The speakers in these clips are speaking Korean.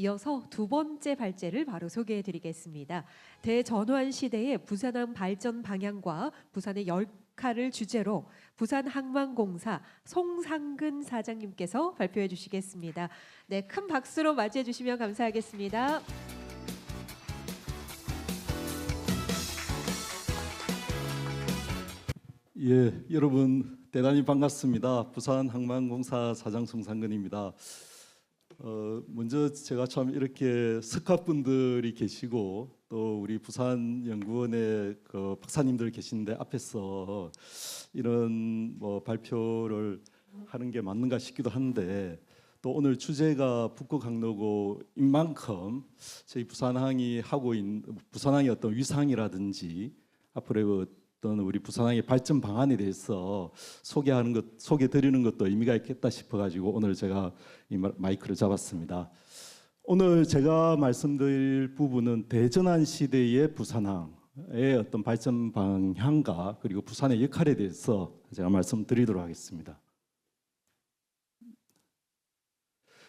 이어서 두 번째 발제를 바로 소개해 드리겠습니다. 대전환 시대의 부산항 발전 방향과 부산의 역할을 주제로 부산항만공사 송상근 사장님께서 발표해 주시겠습니다. 네, 큰 박수로 맞이해 주시면 감사하겠습니다. 예, 여러분 대단히 반갑습니다. 부산항만공사 사장 송상근입니다. 먼저 제가 참 이렇게 석학분들이 계시고 또 우리 부산연구원의 그 박사님들 계신데 앞에서 이런 발표를 하는 게 맞는가 싶기도 한데, 또 오늘 주제가 북극항로고인 만큼 저희 부산항이 하고 있는 부산항의 어떤 위상이라든지 앞으로의 어떤 우리 부산항의 발전 방안에 대해서 소개 드리는 것도 의미가 있겠다 싶어가지고 오늘 제가 이 마이크를 잡았습니다. 오늘 제가 말씀드릴 부분은 대전환 시대의 부산항의 어떤 발전 방향과 그리고 부산의 역할에 대해서 제가 말씀드리도록 하겠습니다.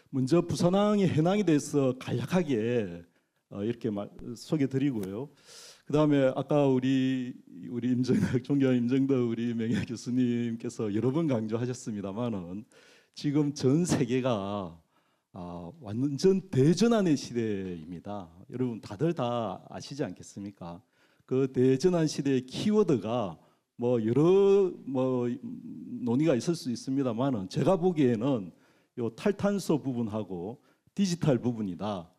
먼저 부산항의 현황에 대해서 간략하게 이렇게 소개드리고요. 그 다음에 아까 우리 존경하는 임정덕 우리 명예 교수님께서 여러 번 강조하셨습니다만은 지금 전 세계가 완전 대전환의 시대입니다. 여러분 다들 다 아시지 않겠습니까? 그 대전환 시대의 키워드가 여러 논의가 있을 수 있습니다만은 제가 보기에는 요 탈탄소 부분하고 디지털 부분이다.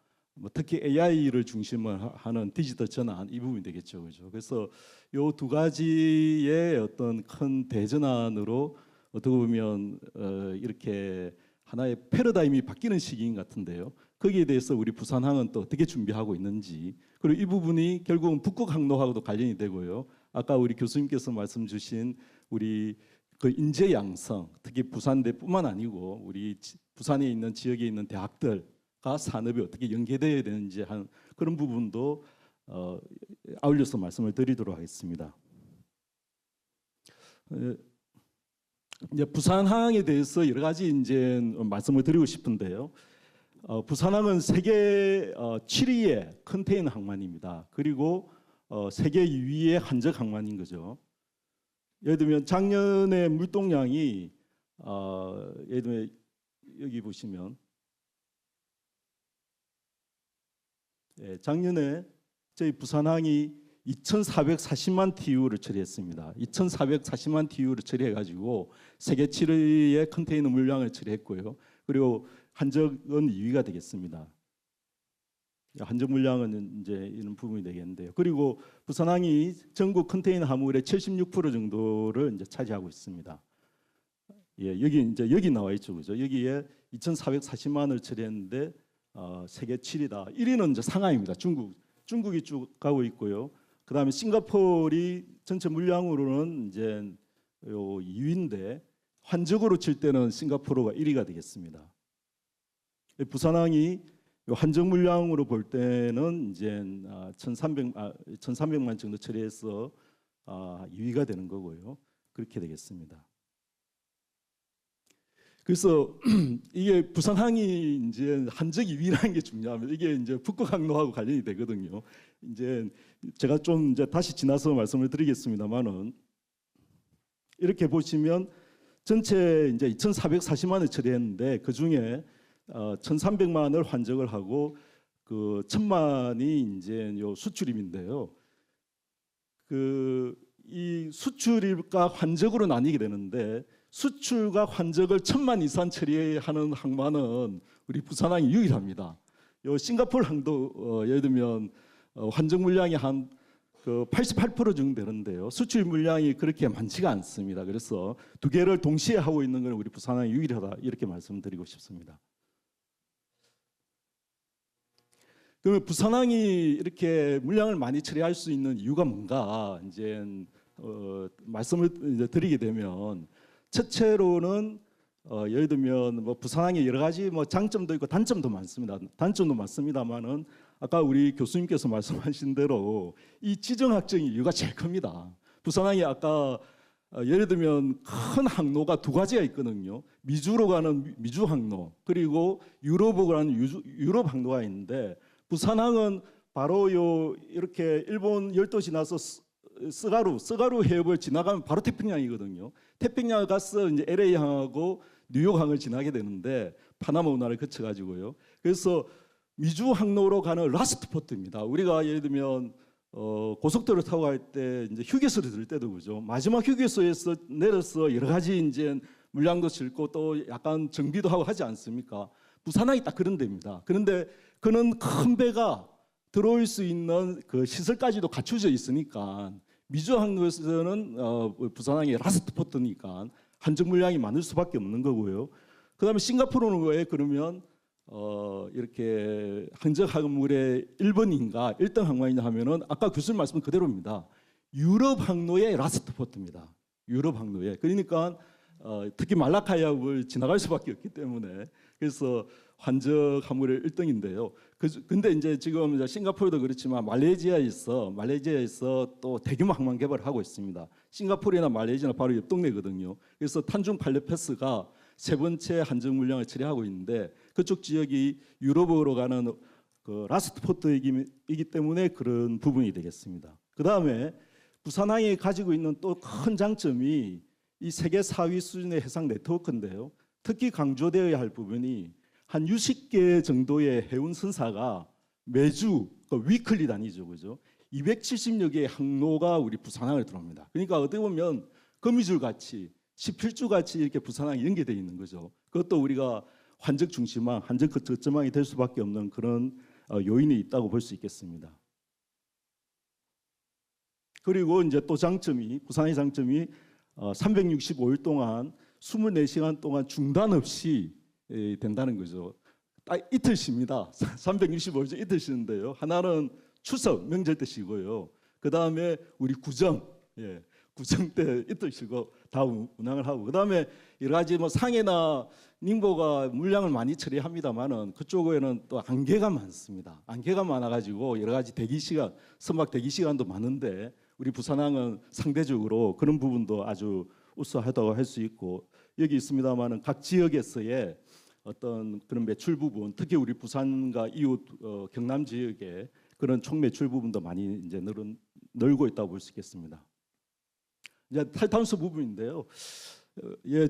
특히 AI를 중심으로 하는 디지털 전환 이 부분이 되겠죠, 그죠? 그래서 요 두 가지의 어떤 큰 대전환으로 어떻게 보면 이렇게 하나의 패러다임이 바뀌는 시기인 것 같은데요. 거기에 대해서 우리 부산항은 또 어떻게 준비하고 있는지, 그리고 이 부분이 결국은 북극항로하고도 관련이 되고요. 아까 우리 교수님께서 말씀 주신 우리 그 인재 양성, 특히 부산대뿐만 아니고 우리 부산에 있는 지역에 있는 대학들 산업이 어떻게 연계되어야 되는지 하는 그런 부분도 아울러서 말씀을 드리도록 하겠습니다. 이제 부산항에 대해서 여러 가지 이제 말씀을 드리고 싶은데요. 부산항은 세계 7위의 컨테이너 항만입니다. 그리고 세계 2위의 한적 항만인 거죠. 예를 들면 작년에 물동량이 예를 들면 여기 보시면 작년에 저희 부산항이 2,440만 TU를 처리했습니다. 2,440만 TU를 처리해가지고 세계 7위의 컨테이너 물량을 처리했고요. 그리고 한적은 2위가 되겠습니다. 한적 물량은 이제 이런 부분이 되겠는데요. 그리고 부산항이 전국 컨테이너 화물의 76% 정도를 이제 차지하고 있습니다. 예, 여기 나와 있죠, 그죠? 여기에 2,440만을 처리했는데 세계 7위다. 1위는 이제 상하이입니다. 중국이 쭉 가고 있고요. 그다음에 싱가포르이 전체 물량으로는 이제 2위인데 환적으로 칠 때는 싱가포르가 1위가 되겠습니다. 부산항이 한적 물량으로 볼 때는 이제 1,300만 정도 처리해서 2위가 되는 거고요. 그렇게 되겠습니다. 그래서 이게 부산항이 이제 한적 2위라는 게 중요합니다. 이게 이제 북극항로하고 관련이 되거든요. 이제 제가 좀 이제 다시 지나서 말씀을 드리겠습니다만은 이렇게 보시면 전체 이제 2,440만을 처리했는데 그 중에 1,300만을 환적을 하고 그 1,000만이 이제 요 수출입인데요. 이 수출입과 환적으로 나뉘게 되는데 수출과 환적을 1,000만 이상 처리하는 항만은 우리 부산항이 유일합니다. 요 싱가포르 항도 예를 들면 환적 물량이 한 88% 정도 되는데요. 수출 물량이 그렇게 많지가 않습니다. 그래서 두 개를 동시에 하고 있는 건 우리 부산항이 유일하다 이렇게 말씀드리고 싶습니다. 그러면 부산항이 이렇게 물량을 많이 처리할 수 있는 이유가 뭔가 이제 말씀을 이제 드리게 되면 첫째로는 예를 들면 부산항에 여러 가지 장점도 있고 단점도 많습니다. 단점도 많습니다만은 아까 우리 교수님께서 말씀하신 대로 이 지정 확정 이유가 제일 큽니다. 부산항이 아까 예를 들면 큰 항로가 두 가지가 있거든요. 미주로 가는 미주 항로, 그리고 유럽으로 가는 유럽 항로가 있는데, 부산항은 바로 요 이렇게 일본 열도 지나서 스가루 해협을 지나가면 바로 태평양이거든요. 태평양을 가서 이제 LA 항하고 뉴욕 항을 지나게 되는데, 파나마 운하를 거쳐 가지고요. 그래서 미주 항로로 가는 라스트 포트입니다. 우리가 예를 들면 고속도로 타고 갈 때 이제 휴게소를 들 때도 그죠. 마지막 휴게소에서 내려서 여러 가지 이제 물량도 싣고 또 약간 정비도 하고 하지 않습니까? 부산항이 딱 그런 데입니다. 그런데 그는 큰 배가 들어올 수 있는 그 시설까지도 갖춰져 있으니까 미주 항로에서는 부산항이 라스트 포트니까 한정 물량이 많을 수밖에 없는 거고요. 그다음에 싱가포르는 왜 그러면 이렇게 항적 항물의 1번인가 1등 항만이냐 하면은 아까 교수님 말씀 그대로입니다. 유럽 항로의 라스트 포트입니다. 유럽 항로에. 그러니까 특히 말라카야를 지나갈 수밖에 없기 때문에, 그래서 환적 항물의 1등인데요. 근데 이제 지금 싱가포르도 그렇지만 말레이시아에서 또 대규모 항만 개발을 하고 있습니다. 싱가포르나 말레이시아는 바로 옆 동네거든요. 그래서 탄중 팔레패스가 세 번째 한정 물량을 처리하고 있는데, 그쪽 지역이 유럽으로 가는 그 라스트 포트이기 때문에 그런 부분이 되겠습니다. 그 다음에 부산항이 가지고 있는 또 큰 장점이 이 세계 4위 수준의 해상 네트워크인데요. 특히 강조되어야 할 부분이 한 60개 정도의 해운 선사가 매주 그 위클리 단위죠, 그죠? 270여 개의 항로가 우리 부산항을 들어옵니다. 그러니까 어떻게 보면 거미줄 같이 17주 같이 이렇게 부산항이 연계되어 있는 거죠. 그것도 우리가 환적 중심항, 환적 거점항이 될 수밖에 없는 그런 요인이 있다고 볼 수 있겠습니다. 그리고 이제 또 장점이, 부산의 장점이 365일 동안 24시간 동안 중단 없이 된다는 거죠. 딱 이틀 쉽니다. 365일 중 이틀 쉬는데요. 하나는 추석 명절 때 쉬고요. 그 다음에 우리 구정, 구정 때 이틀 쉬고 다 운항을 하고, 그 다음에 여러 가지 뭐 상해나 닝보가 물량을 많이 처리합니다만은 그쪽에는 또 안개가 많습니다. 안개가 많아가지고 여러 가지 대기 시간, 선박 대기 시간도 많은데, 우리 부산항은 상대적으로 그런 부분도 아주 우수하다고 할 수 있고, 여기 있습니다만은 각 지역에서의 어떤 그런 매출 부분, 특히 우리 부산과 이웃 경남 지역의 그런 총 매출 부분도 많이 이제 늘고 있다고 볼 수 있겠습니다. 이제 탈탄소 부분인데요.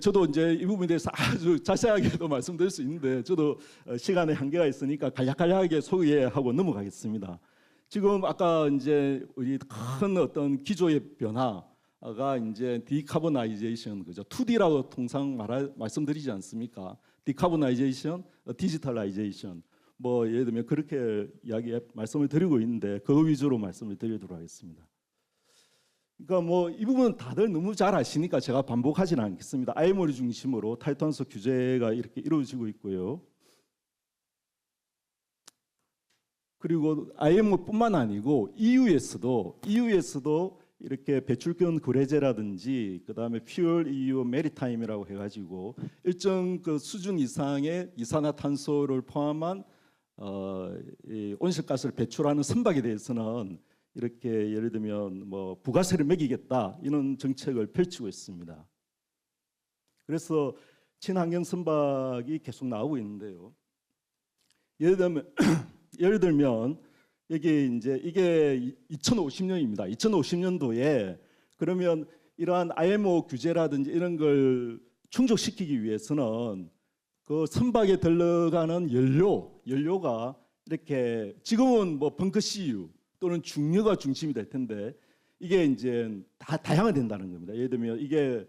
저도 이제 이 부분에 대해서 아주 자세하게도 말씀드릴 수 있는데, 저도 시간의 한계가 있으니까 간략하게 소개하고 넘어가겠습니다. 지금 아까 이제 우리 큰 어떤 기조의 변화가 이제 디카보나이제이션, 그죠? 2D라고 통상 말씀드리지 않습니까? 디카보나이제이션, 디지털라이제이션. 뭐 예를 들면 그렇게 말씀을 드리고 있는데, 그거 위주로 말씀을 드리도록 하겠습니다. 그러니까 뭐 이 부분은 다들 너무 잘 아시니까 제가 반복하지는 않겠습니다. IMO를 중심으로 탈탄소 규제가 이렇게 이루어지고 있고요. 그리고 IMO뿐만 아니고 EU에서도 이렇게 배출권 거래제라든지 그다음에 퓨얼 EU 메리타임이라고 해가지고 일정 그 수준 이상의 이산화탄소를 포함한 이 온실가스를 배출하는 선박에 대해서는 이렇게 예를 들면 뭐 부가세를 매기겠다 이런 정책을 펼치고 있습니다. 그래서 친환경 선박이 계속 나오고 있는데요. 예를 들면 이게 2050년입니다. 2050년도에 그러면 이러한 IMO 규제라든지 이런 걸 충족시키기 위해서는 그 선박에 들어가는 연료가 이렇게 지금은 뭐 벙커 CU 또는 중료가 중심이 될 텐데, 이게 이제 다 다양화된다는 겁니다. 예를 들면 이게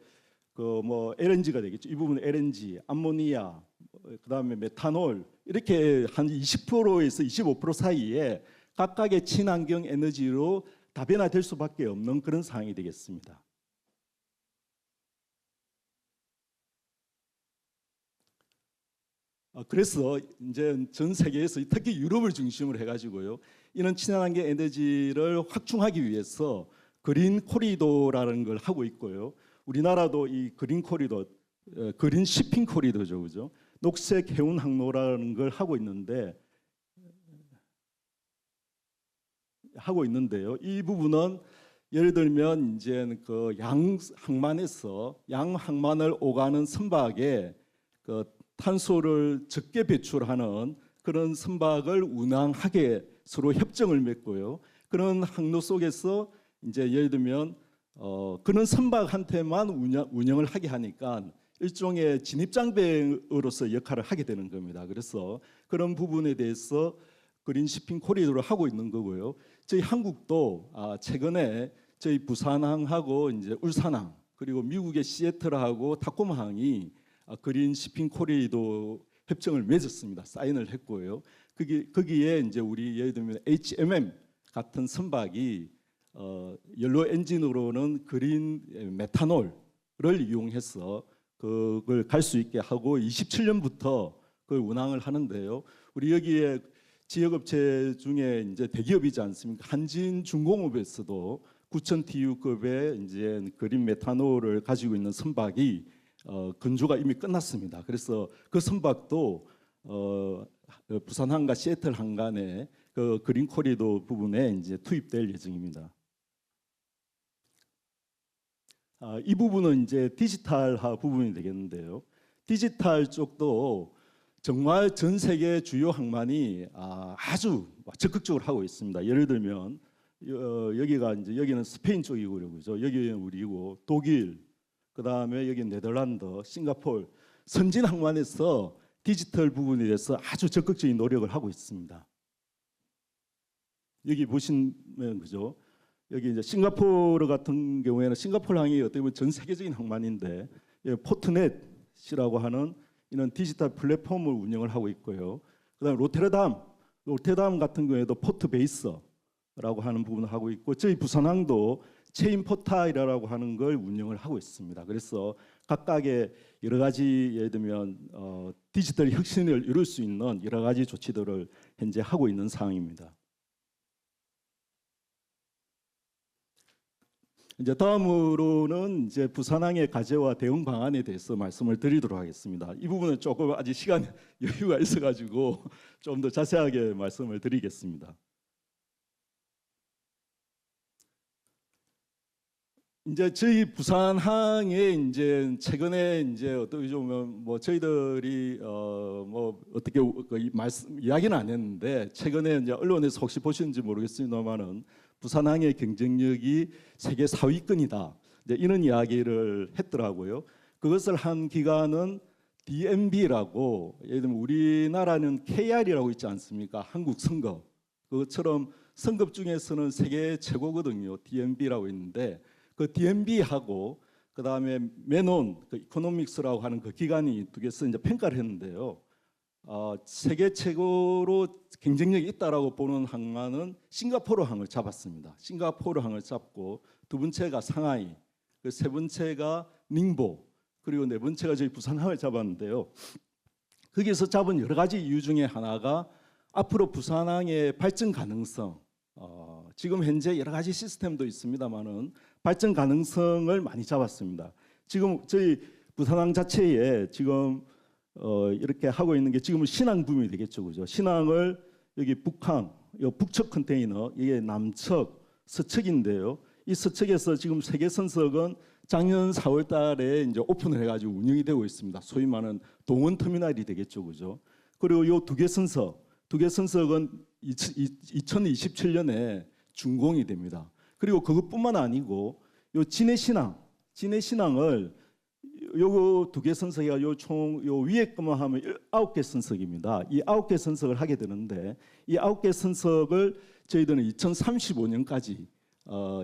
그 뭐 LNG가 되겠죠. 이 부분은 LNG, 암모니아, 그다음에 메탄올 이렇게 한 20%에서 25% 사이에 각각의 친환경 에너지로 다변화될 수밖에 없는 그런 상황이 되겠습니다. 그래서 이제 전 세계에서 특히 유럽을 중심으로 해가지고요, 이런 친환경 에너지를 확충하기 위해서 그린 코리도라는 걸 하고 있고요. 우리나라도 이 그린 코리도, 그린 shipping 코리도죠, 그죠? 녹색 해운 항로라는 걸 하고 있는데요. 이 부분은 예를 들면 이제 그 양항만에서 양항만을 오가는 선박에 그 탄소를 적게 배출하는 그런 선박을 운항하게 서로 협정을 맺고요. 그런 항로 속에서 이제 예를 들면 그런 선박한테만 운영을 하게 하니까 일종의 진입장벽으로서 역할을 하게 되는 겁니다. 그래서 그런 부분에 대해서 그린 시핑 코리도를 하고 있는 거고요. 저희 한국도 최근에 저희 부산항하고 이제 울산항 그리고 미국의 시애틀하고 타코마항이 그린 시핑 코리도 협정을 맺었습니다. 사인을 했고요. 거기에 이제 우리 예를 들면 HMM 같은 선박이 연료 엔진으로는 그린 메탄올을 이용해서 그걸 갈 수 있게 하고 27년부터 그걸 운항을 하는데요. 우리 여기에 지역업체 중에 이제 대기업이지 않습니까? 한진중공업에서도 9,000 TU급의 이제 그린 메탄올을 가지고 있는 선박이 건조가 이미 끝났습니다. 그래서 그 선박도 부산항과 시애틀 항간에 그 그린 코리도 부분에 이제 투입될 예정입니다. 이 부분은 이제 디지털화 부분이 되겠는데요. 디지털 쪽도 정말 전 세계 주요 항만이 아주 적극적으로 하고 있습니다. 예를 들면 여기가 이제 여기는 스페인 쪽이고요, 그죠? 여기는 우리고 독일, 그 다음에 여기 네덜란드, 싱가포르 선진 항만에서 디지털 부분에 대해서 아주 적극적인 노력을 하고 있습니다. 여기 보시면 그죠? 여기 이제 싱가포르 같은 경우에는 싱가포르항이 어떻게 보면 전 세계적인 항만인데 포트넷이라고 하는 이런 디지털 플랫폼을 운영을 하고 있고요. 그다음에 로테르담 같은 경우에도 포트 베이스라고 하는 부분을 하고 있고 저희 부산항도 체인 포탈이라고 하는 걸 운영을 하고 있습니다. 그래서 각각의 여러 가지 예를 들면 디지털 혁신을 이룰 수 있는 여러 가지 조치들을 현재 하고 있는 상황입니다. 이제 다음으로는 이제 부산항의 과제와 대응 방안에 대해서 말씀을 드리도록 하겠습니다. 이 부분은 조금 아직 시간 여유가 있어가지고 좀 더 자세하게 말씀을 드리겠습니다. 이제 저희 부산항에 이제 최근에 이제 어떻게 보면 뭐 저희들이 뭐 어떻게 말씀 이야기는 안 했는데 최근에 이제 언론에서 혹시 보셨는지 모르겠습니다만은 부산항의 경쟁력이 세계 4위권이다. 이제 이런 이야기를 했더라고요. 그것을 한 기관은 DNB라고 예를 들면 우리나라는 KR이라고 있지 않습니까? 한국 성급. 그것처럼 성급 중에서는 세계 최고거든요. DNB라고 있는데 그 DNB하고 그다음에 메논 그 이코노믹스라고 하는 그 기관이 두 개서 이제 평가를 했는데요. 세계 최고로 경쟁력이 있다라고 보는 항만은 싱가포르 항을 잡았습니다. 싱가포르 항을 잡고 두 번째가 상하이, 그 세 번째가 닝보, 그리고 네 번째가 저희 부산항을 잡았는데요. 거기서 잡은 여러 가지 이유 중에 하나가 앞으로 부산항의 발전 가능성, 지금 현재 여러 가지 시스템도 있습니다만은 발전 가능성을 많이 잡았습니다. 지금 저희 부산항 자체에 지금 이렇게 하고 있는 게 지금은 신항 붐이 되겠죠, 그죠? 신항을 여기 북항, 요 북측 컨테이너 이게 남측, 서측인데요. 이 서측에서 지금 세계 선석은 작년 4월달에 이제 오픈을 해가지고 운영이 되고 있습니다. 소위 말하는 동원 터미널이 되겠죠, 그죠? 그리고 요 두 개 선석은 2027년에 준공이 됩니다. 그리고 그것뿐만 아니고 요 진해신항을 요거 두 개 선석이가 요 위에 것만 하면 9개 선석입니다. 이 9개 선석을 하게 되는데 이 9개 선석을 저희들은 2035년까지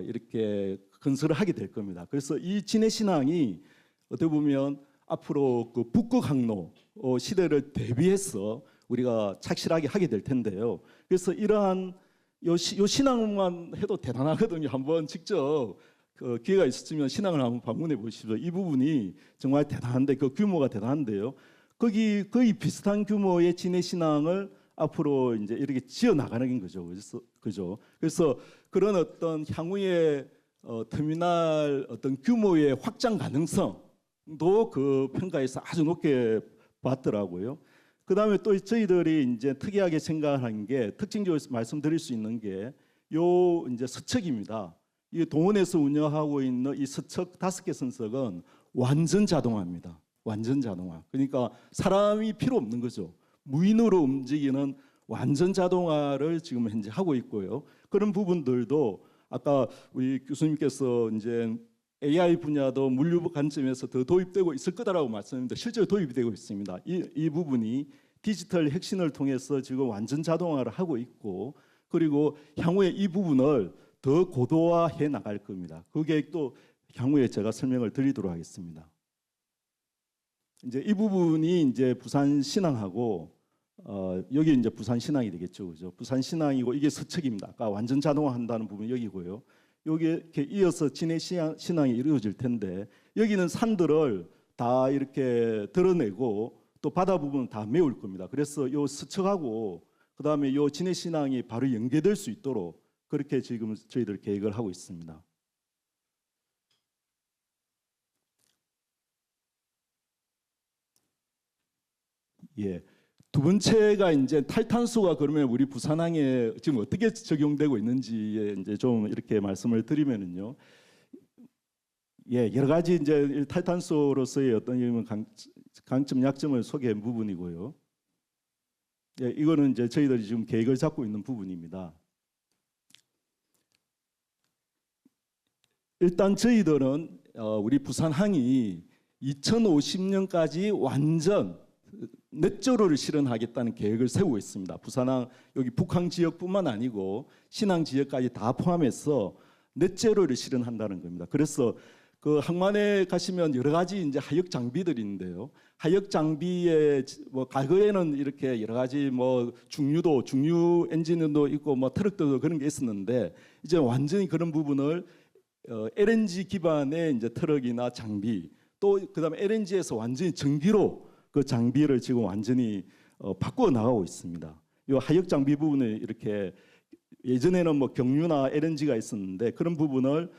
이렇게 건설을 하게 될 겁니다. 그래서 이 진해신항이 어떻게 보면 앞으로 그 북극 항로 시대를 대비해서 우리가 착실하게 하게 될 텐데요. 그래서 이러한 요 신항만 해도 대단하거든요. 한번 직접 기회가 있었으면 신항을 한번 방문해 보십시오. 이 부분이 정말 대단한데 그 규모가 대단한데요. 거기 거의 비슷한 규모의 진해신항을 앞으로 이제 이렇게 지어 나가는 거죠. 그래서 그런 어떤 향후의 터미널 어떤 규모의 확장 가능성도 그 평가에서 아주 높게 봤더라고요. 그다음에 또 저희들이 이제 특이하게 생각한 게 특징적으로 말씀드릴 수 있는 게 요 이제 서측입니다. 이 동원에서 운영하고 있는 이 서척 5개 선석은 완전 자동화입니다. 완전 자동화. 그러니까 사람이 필요 없는 거죠. 무인으로 움직이는 완전 자동화를 지금 현재 하고 있고요. 그런 부분들도 아까 우리 교수님께서 이제 AI 분야도 물류 관점에서 더 도입되고 있을 거다라고 말씀했는데 실제로 도입이 되고 있습니다. 이 부분이 디지털 혁신을 통해서 지금 완전 자동화를 하고 있고, 그리고 향후에 이 부분을 더 고도화해 나갈 겁니다. 그 계획도 향후에 제가 설명을 드리도록 하겠습니다. 이제 이 부분이 이제 부산 신항하고 여기 이제 부산 신항이 되겠죠, 그죠? 부산 신항이고 이게 서척입니다. 아까 완전 자동화한다는 부분이 여기고요. 여기에 이렇게 이어서 진해 신항이 이루어질 텐데 여기는 산들을 다 이렇게 드러내고 또 바다 부분은 다 메울 겁니다. 그래서 요 서척하고 그다음에 요 진해 신항이 바로 연계될 수 있도록 그렇게 지금 저희들 계획을 하고 있습니다. 예. 두 번째가 이제 탈탄소가 그러면 우리 부산항에 지금 어떻게 적용되고 있는지에 이제 좀 이렇게 말씀을 드리면은요. 예, 여러 가지 이제 탈탄소로서의 어떤 강점 약점을 소개한 부분이고요. 예, 이거는 이제 저희들이 지금 계획을 잡고 있는 부분입니다. 일단 저희들은 우리 부산항이 2050년까지 완전 넷제로를 실현하겠다는 계획을 세우고 있습니다. 부산항 여기 북항 지역뿐만 아니고 신항 지역까지 다 포함해서 넷제로를 실현한다는 겁니다. 그래서 그 항만에 가시면 여러 가지 이제 하역 장비들이 있는데요. 하역 장비에 뭐 과거에는 이렇게 여러 가지 뭐 중유 엔진도 있고 뭐 트럭도 그런 게 있었는데 이제 완전히 그런 부분을 LNG 기반의 이제 트럭이나 장비 또 그다음에 LNG에서 완전히 전기로 그 장비를 지금 완전히 바꾸어 나가고 있습니다. 이 하역 장비 부분을 이렇게 예전에는 뭐 경유나 LNG가 있었는데 그런 부분을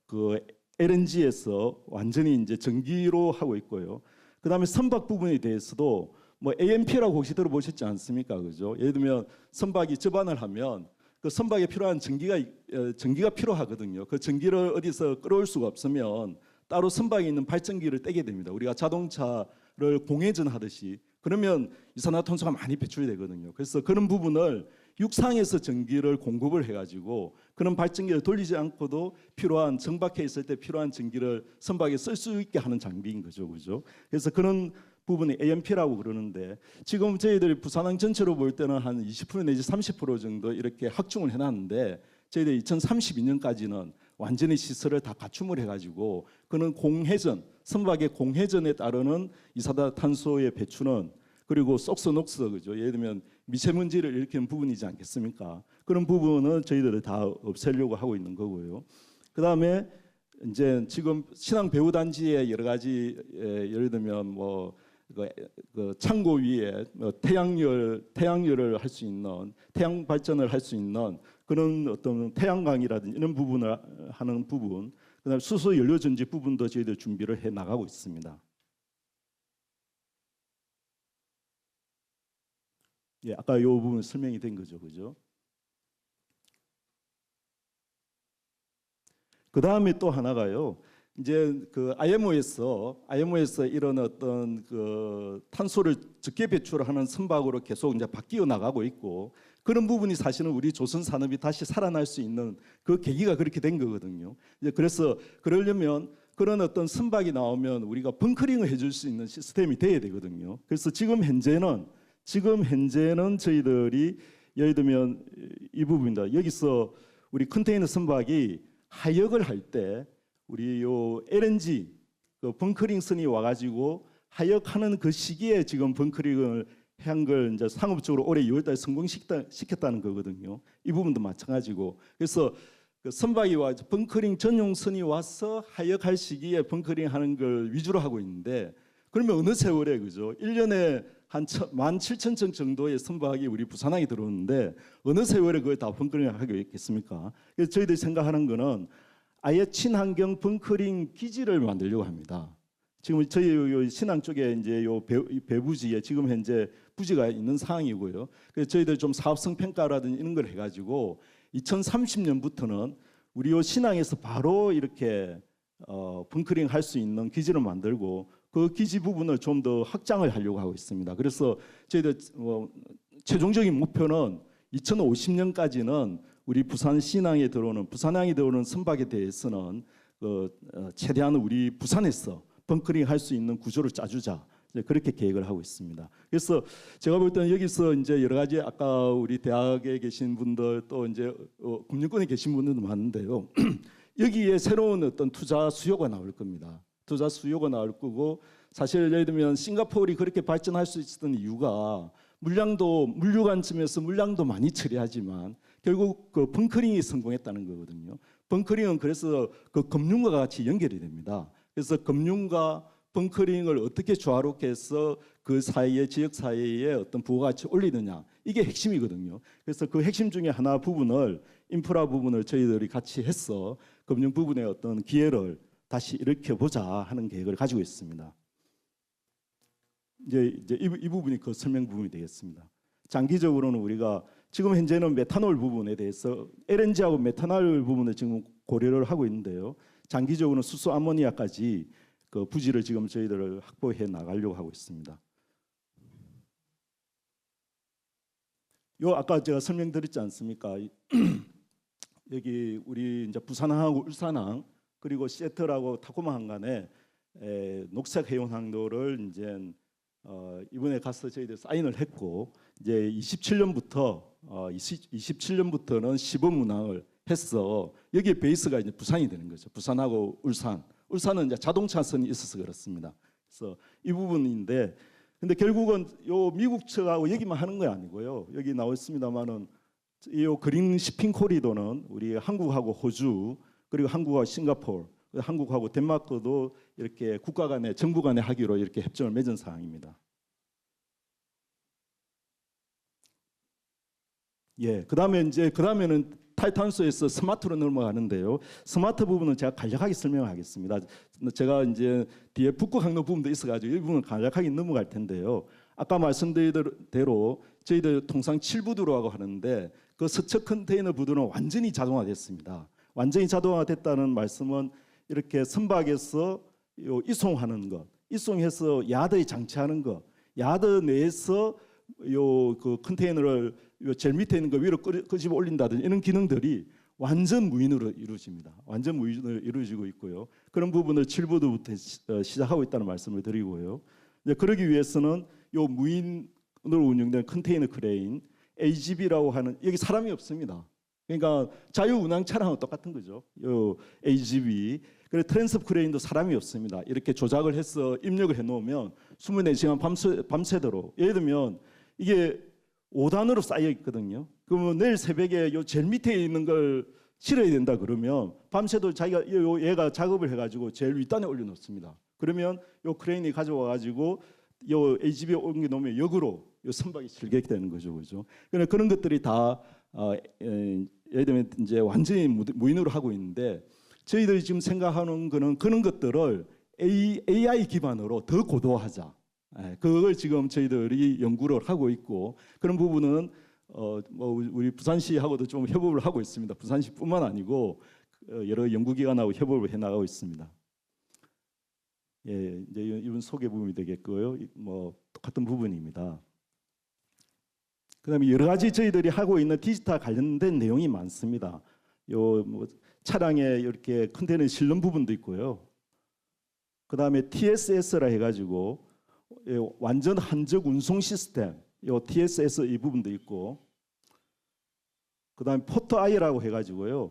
그 LNG에서 완전히 이제 전기로 하고 있고요. 그다음에 선박 부분에 대해서도 뭐 AMP라고 혹시 들어보셨지 않습니까, 그죠? 예를 들면 선박이 접안을 하면 그 선박에 필요한 전기가 필요하거든요. 그 전기를 어디서 끌어올 수가 없으면 따로 선박에 있는 발전기를 떼게 됩니다. 우리가 자동차를 공회전하듯이 그러면 이산화탄소가 많이 배출되거든요. 그래서 그런 부분을 육상에서 전기를 공급을 해가지고 그런 발전기를 돌리지 않고도 필요한 정박해 있을 때 필요한 전기를 선박에 쓸 수 있게 하는 장비인 거죠, 그죠? 그래서 그런 부분이 AMP라고 그러는데 지금 저희들이 부산항 전체로 볼 때는 한 20% 내지 30% 정도 이렇게 확충을 해놨는데 저희들이 2032년까지는 완전히 시설을 다 갖춤을 해가지고 그는 공회전, 선박의 공회전에 따르는 이산화탄소의 배출은 그리고 속소녹스 그죠? 예를 들면 미세먼지를 일으키는 부분이지 않겠습니까? 그런 부분은 저희들이 다 없애려고 하고 있는 거고요. 그다음에 이제 지금 신항 배후 단지에 여러 가지 예를 들면 뭐 그 창고 위에 태양열을 할 수 있는 태양 발전을 할 수 있는 그런 어떤 태양광이라든지 이런 부분을 하는 부분, 그다음에 수소 연료 전지 부분도 저희들 준비를 해 나가고 있습니다. 예, 아까 이 부분 설명이 된 거죠, 그죠? 그 다음에 또 하나가요. 이제 그 IMO에서 이런 어떤 그 탄소를 적게 배출하는 선박으로 계속 이제 바뀌어 나가고 있고 그런 부분이 사실은 우리 조선 산업이 다시 살아날 수 있는 그 계기가 그렇게 된 거거든요. 이제 그래서 그러려면 그런 어떤 선박이 나오면 우리가 벙커링을 해줄 수 있는 시스템이 돼야 되거든요. 그래서 지금 현재는 저희들이 예를 들면 이 부분입니다. 여기서 우리 컨테이너 선박이 하역을 할 때 우리 요 LNG 그 벙커링 선이 와가지고 하역하는 그 시기에 지금 벙커링을 한 걸 이제 상업적으로 올해 2월달에 성공시켰다는 거거든요. 이 부분도 마찬가지고 그래서 그 선박이 와 벙커링 전용 선이 와서 하역할 시기에 벙커링 하는 걸 위주로 하고 있는데 그러면 어느 세월에 그죠? 1년에 한 17,000척 정도의 선박이 우리 부산항에 들어오는데 어느 세월에 그걸 다 벙커링을 하게 있겠습니까? 그래서 저희들이 생각하는 거는 아예 친환경 벙커링 기지를 만들려고 합니다. 지금 저희 요 신항 쪽에 이제 요 배부지에 지금 현재 부지가 있는 상황이고요. 그래서 저희들 좀 사업성 평가라든지 이런 걸 해가지고 2030년부터는 우리 요 신앙에서 바로 이렇게 벙커링 할 수 있는 기지를 만들고 그 기지 부분을 좀 더 확장을 하려고 하고 있습니다. 그래서 저희들 최종적인 목표는 2050년까지는 우리 부산 신항에 들어오는 부산항에 들어오는 선박에 대해서는 최대한 우리 부산에서 벙커링 할 수 있는 구조를 짜주자. 그렇게 계획을 하고 있습니다. 그래서 제가 볼 때는 여기서 이제 여러 가지 아까 우리 대학에 계신 분들 또 이제 금융권에 계신 분들도 많은데요. 여기에 새로운 어떤 투자 수요가 나올 겁니다. 투자 수요가 나올 거고 사실 예를 들면 싱가포르이 그렇게 발전할 수 있었던 이유가 물류 관점에서 물량도 많이 처리하지만 결국 그 벙커링이 성공했다는 거거든요. 벙커링은 그래서 그 금융과 같이 연결이 됩니다. 그래서 금융과 벙커링을 어떻게 조화롭게 해서 그 사이에 지역 사이에 어떤 부가가치 올리느냐 이게 핵심이거든요. 그래서 그 핵심 중에 하나 부분을 인프라 부분을 저희들이 같이 해서 금융 부분의 어떤 기회를 다시 일으켜 보자 하는 계획을 가지고 있습니다. 이제 이 부분이 그 설명 부분이 되겠습니다. 장기적으로는 우리가 지금 현재는 메탄올 부분에 대해서 LNG하고 메탄올 부분을 지금 고려를 하고 있는데요. 장기적으로는 수소 아모니아까지 그 부지를 지금 저희들 확보해 나가려고 하고 있습니다. 요 아까 제가 설명드렸지 않습니까? 여기 우리 이제 부산항하고 울산항 그리고 시애틀하고 타코마항 간에 녹색 해운 항로를 이제 이번에 가서 저희들 사인을 했고 이제 27년부터는 시범 운항을 했어. 여기에 베이스가 이제 부산이 되는 거죠. 부산하고 울산은 이제 자동차선이 있어서 그렇습니다. 그래서 이 부분인데, 근데 결국은 요 미국 측하고 얘기만 하는 거 아니고요. 여기 나와 있습니다만은 이 그린 시핑 코리도는 우리 한국하고 호주 그리고 한국하고 싱가포르, 한국하고 덴마크도 이렇게 국가 간에 정부 간에 하기로 이렇게 협정을 맺은 사항입니다. 예, 그다음에는 타이탄소에서 스마트로 넘어가는데요. 스마트 부분은 제가 간략하게 설명하겠습니다. 제가 이제 뒤에 북극 항로 부분도 있어가지고 이 부분은 간략하게 넘어갈 텐데요. 아까 말씀드린 대로 저희들 통상 7부두라고 하는데 그 서척 컨테이너 부두는 완전히 자동화됐습니다. 완전히 자동화됐다는 말씀은 이렇게 선박에서 이송하는 것, 이송해서 야드에 장치하는 것, 야드 내에서 그 컨테이너를 제일 밑에 있는 거 위로 끄집어 올린다든지 이런 기능들이 완전 무인으로 이루어집니다. 완전 무인으로 이루어지고 있고요. 그런 부분을 7부두부터 시작하고 있다는 말씀을 드리고요. 이제 그러기 위해서는 요 무인으로 운영된 컨테이너 크레인 AGV라고 하는 여기 사람이 없습니다. 그러니까 자유운항 차량하고 똑같은 거죠. 요 AGV 그리고 트랜스프 크레인도 사람이 없습니다. 이렇게 조작을 해서 입력을 해놓으면 24시간 밤새도록 예를 들면 이게 5단으로 쌓여 있거든요. 그러면 내일 새벽에 요 제일 밑에 있는 걸 실어야 된다 그러면 밤새도 자기가 얘가 작업을 해가지고 제일 윗단에 올려놓습니다. 그러면 요 크레인이 가져와가지고 요 AGV에 옮겨놓으면 역으로 요 선박이 실게 되는 거죠, 그죠? 그러니까 그런 것들이 다 예를 들면 이제 완전히 무인으로 하고 있는데 저희들이 지금 생각하는 거는 그런 것들을 AI 기반으로 더 고도화하자. 그걸 지금 저희들이 연구를 하고 있고 그런 부분은 뭐 우리 부산시하고도 좀 협업을 하고 있습니다. 부산시뿐만 아니고 여러 연구기관하고 협업을 해 나가고 있습니다. 예, 이제 이분 소개 부분이 되겠고요. 뭐 똑같은 부분입니다. 그다음에 여러 가지 저희들이 하고 있는 디지털 관련된 내용이 많습니다. 요 뭐 차량에 이렇게 컨테이너 실는 부분도 있고요. 그다음에 TSS라 해가지고 완전 한적 운송 시스템, 요 TSS 이 부분도 있고, 그다음에 포트 아이라고 해가지고요.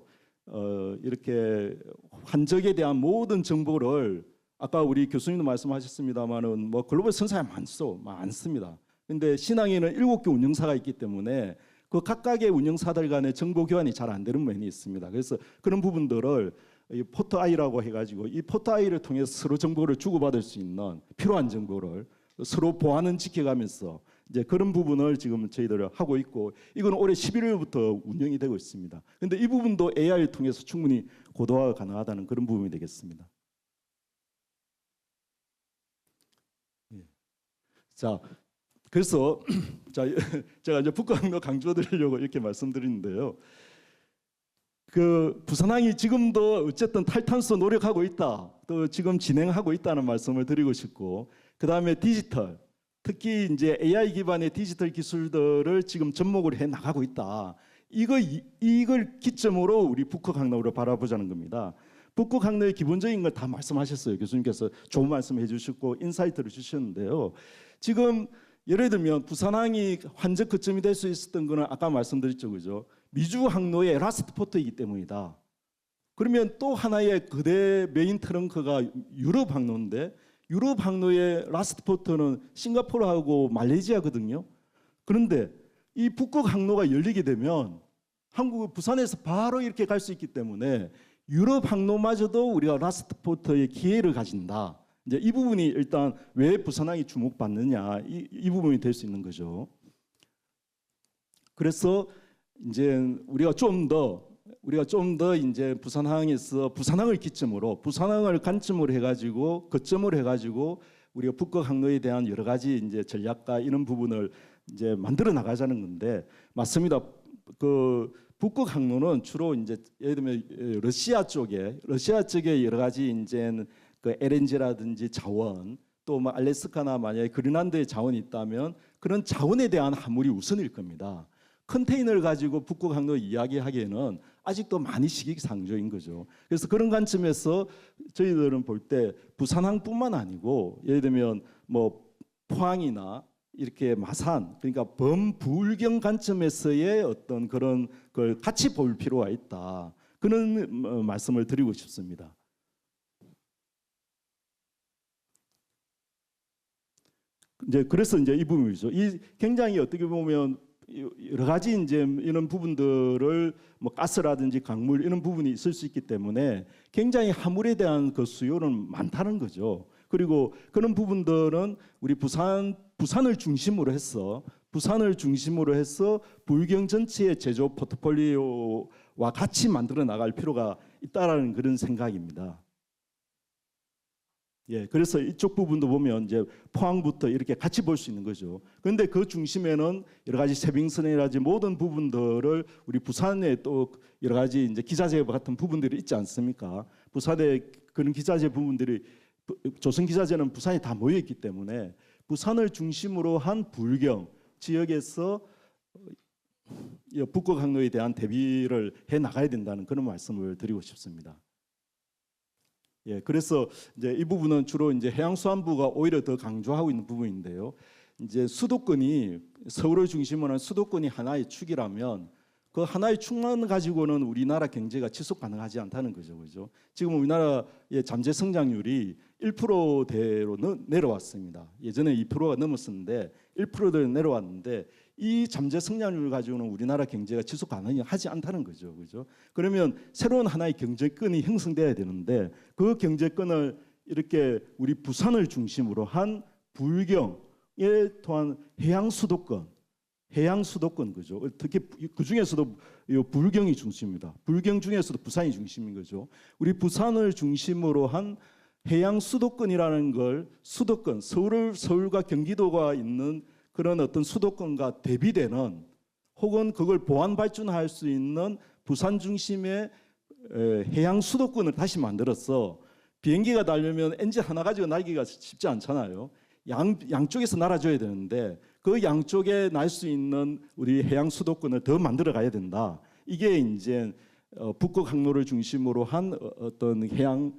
이렇게 환적에 대한 모든 정보를 아까 우리 교수님도 말씀하셨습니다만은 뭐 글로벌 선사가 많습니다. 근데 신항에는 7개 운영사가 있기 때문에 그 각각의 운영사들 간의 정보 교환이 잘 안 되는 면이 있습니다. 그래서 그런 부분들을 이 포트 아이라고 해가지고 이 포트 아이를 통해서 서로 정보를 주고받을 수 있는 필요한 정보를 서로 보안은 지켜가면서 이제 그런 부분을 지금 저희들이 하고 있고 이건 올해 11월부터 운영이 되고 있습니다. 그런데 이 부분도 AI를 통해서 충분히 고도화가 가능하다는 그런 부분이 되겠습니다. 예. 자, 그래서 제가 이제 북한도 강조드리려고 이렇게 말씀드리는데요. 그 부산항이 지금도 어쨌든 탈탄소 노력하고 있다. 또 지금 진행하고 있다는 말씀을 드리고 싶고, 그다음에 디지털, 특히 이제 AI 기반의 디지털 기술들을 지금 접목을 해 나가고 있다. 이걸 기점으로 우리 북극 항로를 바라보자는 겁니다. 북극 항로의 기본적인 걸 다 말씀하셨어요. 교수님께서 좋은 말씀해 주셨고 인사이트를 주셨는데요. 지금 예를 들면 부산항이 환적 거점이 될 수 있었던 거는 아까 말씀드렸죠, 그죠? 미주 항로의 라스트 포트이기 때문이다. 그러면 또 하나의 거대 메인 트렁크가 유럽 항로인데, 유럽 항로의 라스트 포트는 싱가포르하고 말레이시아거든요. 그런데 이 북극 항로가 열리게 되면 한국 부산에서 바로 이렇게 갈 수 있기 때문에 유럽 항로마저도 우리가 라스트 포트의 기회를 가진다. 이제 이 부분이 일단 왜 부산항이 주목받느냐, 이 부분이 될 수 있는 거죠. 그래서 이제 우리가 좀 더 이제 부산항에서 부산항을 기점으로, 부산항을 관점으로 해가지고 거점으로 해가지고 우리가 북극 항로에 대한 여러 가지 이제 전략과 이런 부분을 이제 만들어 나가자는 건데, 맞습니다. 그 북극 항로는 주로 이제 예를 들면 러시아 쪽에 여러 가지 이제 그 LNG라든지 자원, 또 뭐 알래스카나 만약에 그린란드에 자원이 있다면 그런 자원에 대한 화물이 우선일 겁니다. 컨테이너를 가지고 북극 항로 이야기하기에는 아직도 많이 시기상조인 거죠. 그래서 그런 관점에서 저희들은 볼 때 부산항뿐만 아니고 예를 들면 뭐 포항이나 이렇게 마산, 그러니까 범불경 관점에서의 어떤 그런 걸 같이 볼 필요가 있다. 그런 말씀을 드리고 싶습니다. 이제 그래서 이제 이 부분이죠. 이 굉장히 어떻게 보면 여러 가지 이제 이런 부분들을 뭐 가스라든지 강물 이런 부분이 있을 수 있기 때문에 굉장히 화물에 대한 그 수요는 많다는 거죠. 그리고 그런 부분들은 우리 부산을 중심으로 해서 불경 전체의 제조 포트폴리오와 같이 만들어 나갈 필요가 있다라는 그런 생각입니다. 예, 그래서 이쪽 부분도 보면 이제 포항부터 이렇게 같이 볼 수 있는 거죠. 그런데 그 중심에는 여러 가지 세빙선이라든지 모든 부분들을 우리 부산에 또 여러 가지 이제 기자재 같은 부분들이 있지 않습니까? 부산에 그런 기자재 부분들이, 조선 기자재는 부산에 다 모여 있기 때문에 부산을 중심으로 한 불경 지역에서 북극 항로에 대한 대비를 해 나가야 된다는 그런 말씀을 드리고 싶습니다. 예, 그래서 이제 이 부분은 주로 이제 해양수안부가 오히려 더 강조하고 있는 부분인데요. 이제 수도권이, 서울을 중심으로 한 수도권이 하나의 축이라면 그 하나의 축만 가지고는 우리나라 경제가 지속 가능하지 않다는 거죠, 그죠? 지금 우리나라의 잠재 성장률이 1%대로 내려왔습니다. 예전에 2%가 넘었었는데 1%대로 내려왔는데 이 잠재 성장률을 가지고는 우리나라 경제가 지속 가능하지 않다는 거죠, 그죠? 그러면 새로운 하나의 경제권이 형성돼야 되는데 그 경제권을 이렇게 우리 부산을 중심으로 한 불경에 또한 해양 수도권 그죠? 특히 그 중에서도 불경이 중심입니다. 불경 중에서도 부산이 중심인 거죠. 우리 부산을 중심으로 한 해양 수도권이라는 걸, 수도권, 서울과 경기도가 있는 그런 어떤 수도권과 대비되는, 혹은 그걸 보완 발전할 수 있는 부산 중심의 해양 수도권을 다시 만들어서, 비행기가 날려면 엔진 하나 가지고 날기가 쉽지 않잖아요. 양쪽에서 날아줘야 되는데 그 양쪽에 날 수 있는 우리 해양 수도권을 더 만들어 가야 된다. 이게 이제 북극 항로를 중심으로 한 어떤 해양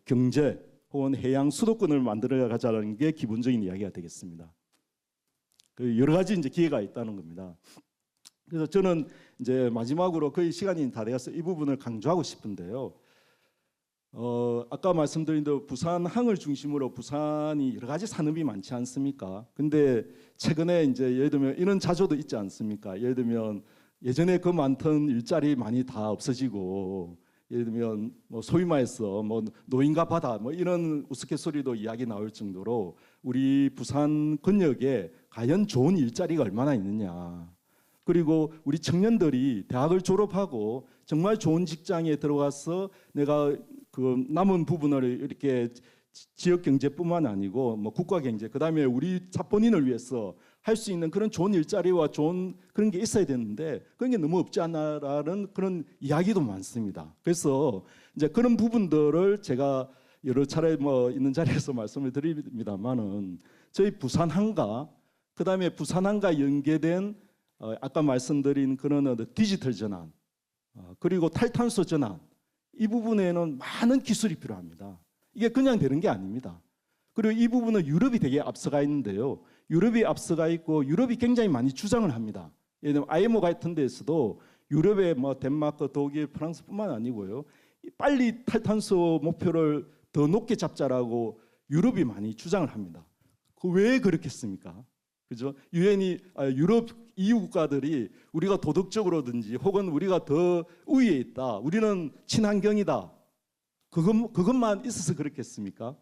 경제 혹은 해양 수도권을 만들어 가자는 게 기본적인 이야기가 되겠습니다. 여러 가지 이제 기회가 있다는 겁니다. 그래서 저는 이제 마지막으로 거의 시간이 다 되어서 이 부분을 강조하고 싶은데요. 아까 말씀드린 대로 부산항을 중심으로 부산이 여러 가지 산업이 많지 않습니까? 근데 최근에 이제 예를 들면 이런 자조도 있지 않습니까? 예를 들면 예전에 그 많던 일자리 많이 다 없어지고, 예를 들면 뭐 소위 말해서 뭐 노인과 바다 뭐 이런 우스갯소리도 이야기 나올 정도로 우리 부산 권역에 과연 좋은 일자리가 얼마나 있느냐. 그리고 우리 청년들이 대학을 졸업하고 정말 좋은 직장에 들어가서 내가 그 남은 부분을 이렇게 지역 경제뿐만 아니고 뭐 국가 경제, 그다음에 우리 본인을 위해서 할 수 있는 그런 좋은 일자리와 좋은 그런 게 있어야 되는데 그런 게 너무 없지 않나라는 그런 이야기도 많습니다. 그래서 이제 그런 부분들을 제가 여러 차례 뭐 있는 자리에서 말씀을 드립니다만은 저희 부산항과 그다음에 부산항과 연계된 아까 말씀드린 그런 디지털 전환 그리고 탈탄소 전환 이 부분에는 많은 기술이 필요합니다. 이게 그냥 되는 게 아닙니다. 그리고 이 부분은 유럽이 되게 앞서가 있는데요. 유럽이 앞서가 있고 유럽이 굉장히 많이 주장을 합니다. 예를 들면 IMO 같은 데서도 유럽의 뭐 덴마크, 독일, 프랑스뿐만 아니고요. 빨리 탈탄소 목표를 더 높게 잡자라고 유럽이 많이 주장을 합니다. 왜 그렇겠습니까? 그죠? 유럽 EU 국가들이 우리가 도덕적으로든지 혹은 우리가 더 우위에 있다. 우리는 친환경이다. 그것만 있어서 그렇겠습니까?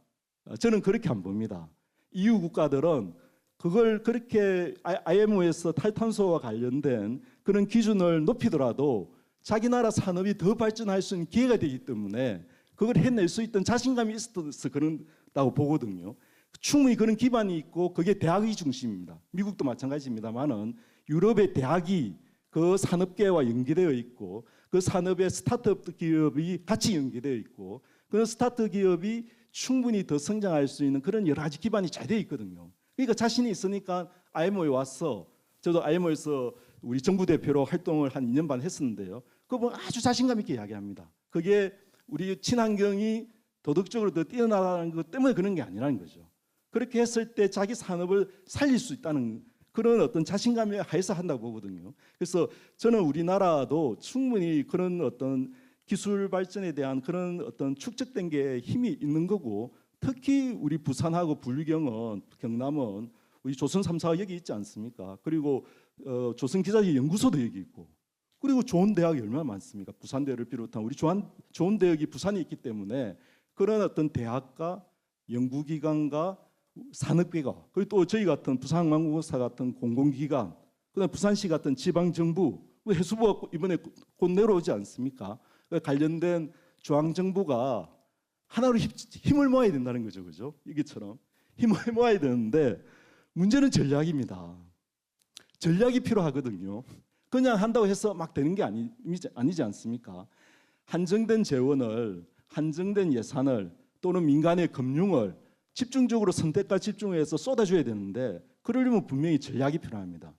저는 그렇게 안 봅니다. EU 국가들은 그걸 그렇게 IMO에서 탈탄소와 관련된 그런 기준을 높이더라도 자기 나라 산업이 더 발전할 수 있는 기회가 되기 때문에 그걸 해낼 수 있던 자신감이 있어서 그런다고 보거든요. 충분히 그런 기반이 있고 그게 대학이 중심입니다. 미국도 마찬가지입니다만은 유럽의 대학이 그 산업계와 연계되어 있고 그 산업의 스타트업 기업이 같이 연계되어 있고 그 스타트업 기업이 충분히 더 성장할 수 있는 그런 여러 가지 기반이 잘 되어 있거든요. 그러니까 자신이 있으니까 IMO에 와서 저도 IMO에서 우리 정부 대표로 활동을 한 2년 반 했었는데요. 그거 아주 자신감 있게 이야기합니다. 그게 우리 친환경이 도덕적으로 더 뛰어나가는 것 때문에 그런 게 아니라는 거죠. 그렇게 했을 때 자기 산업을 살릴 수 있다는 그런 어떤 자신감에 하에서 한다고 보거든요. 그래서 저는 우리나라도 충분히 그런 어떤 기술 발전에 대한 그런 어떤 축적된 게 힘이 있는 거고 특히 우리 부산하고 불경은 경남은 우리 조선 3사가 여기 있지 않습니까? 그리고 조선 기자재 연구소도 여기 있고 그리고 좋은 대학이 얼마나 많습니까? 부산대를 비롯한 우리 좋은 대학이 부산에 있기 때문에 그런 어떤 대학과 연구기관과 산업계가 그리고 또 저희 같은 부산항공사 같은 공공기관 그다음 부산시 같은 지방정부 해수부가 이번에 곧 내려오지 않습니까? 관련된 중앙정부가 하나로 힘을 모아야 된다는 거죠, 그죠? 이게처럼 힘을 모아야 되는데 문제는 전략입니다. 전략이 필요하거든요. 그냥 한다고 해서 막 되는 게 아니지 않습니까? 한정된 재원을, 한정된 예산을 또는 민간의 금융을 집중적으로 선택과 집중해서 쏟아줘야 되는데 그러려면 분명히 전략이 필요합니다.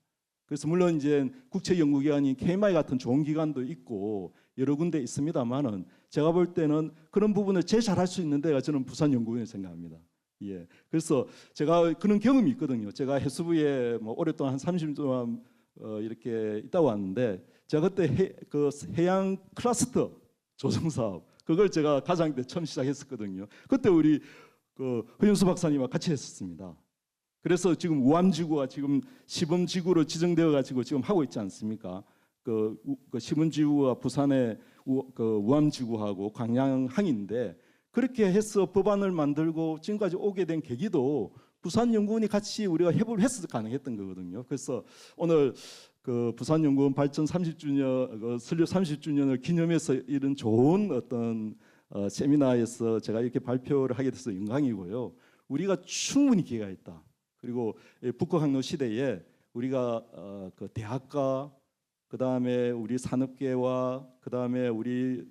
그래서 물론 이제 국제연구기관인 KMI 같은 좋은 기관도 있고 여러 군데 있습니다만은 제가 볼 때는 그런 부분을 제일 잘할 수 있는 데가 저는 부산연구원이라고 생각합니다. 예. 그래서 제가 그런 경험이 있거든요. 제가 해수부에 뭐 오랫동안 한 30년 동안 이렇게 있다 왔는데 제가 그때 그 해양 클러스터 조성 사업 그걸 제가 가장 때 처음 시작했었거든요. 그때 우리 그 허윤수 박사님과 같이 했었습니다. 그래서 지금 우암지구가 지금 시범지구로 지정되어 가지고 지금 하고 있지 않습니까? 그 시범지구가 부산의 우암지구하고 광양항인데 그렇게 해서 법안을 만들고 지금까지 오게 된 계기도 부산연구원이 같이 우리가 협업을 해서 가능했던 거거든요. 그래서 오늘 그 부산연구원 발전 30주년 설립 30주년을 기념해서 이런 좋은 어떤 세미나에서 제가 이렇게 발표를 하게 돼서 영광이고요. 우리가 충분히 기회가 있다. 그리고 북극항로 시대에 우리가 그 대학과 그다음에 우리 산업계와 그다음에 우리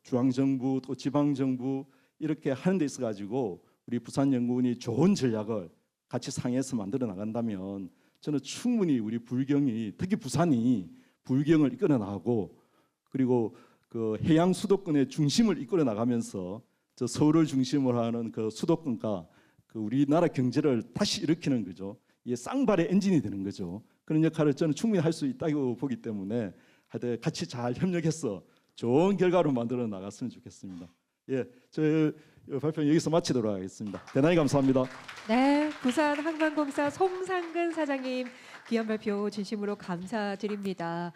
중앙정부 또 지방정부 이렇게 하는 데 있어 가지고 우리 부산연구원이 좋은 전략을 같이 상의해서 만들어 나간다면 저는 충분히 우리 불경이 특히 부산이 불경을 이끌어 나가고 그리고 그 해양 수도권의 중심을 이끌어 나가면서 저 서울을 중심으로 하는 그 수도권과 그 우리나라 경제를 다시 일으키는 거죠. 이게 쌍발의 엔진이 되는 거죠. 그런 역할을 저는 충분히 할 수 있다고 보기 때문에 하여튼 같이 잘 협력해서 좋은 결과로 만들어 나갔으면 좋겠습니다. 예, 저 발표는 여기서 마치도록 하겠습니다. 대단히 감사합니다. 네, 부산항만공사 송상근 사장님 귀한 발표 진심으로 감사드립니다.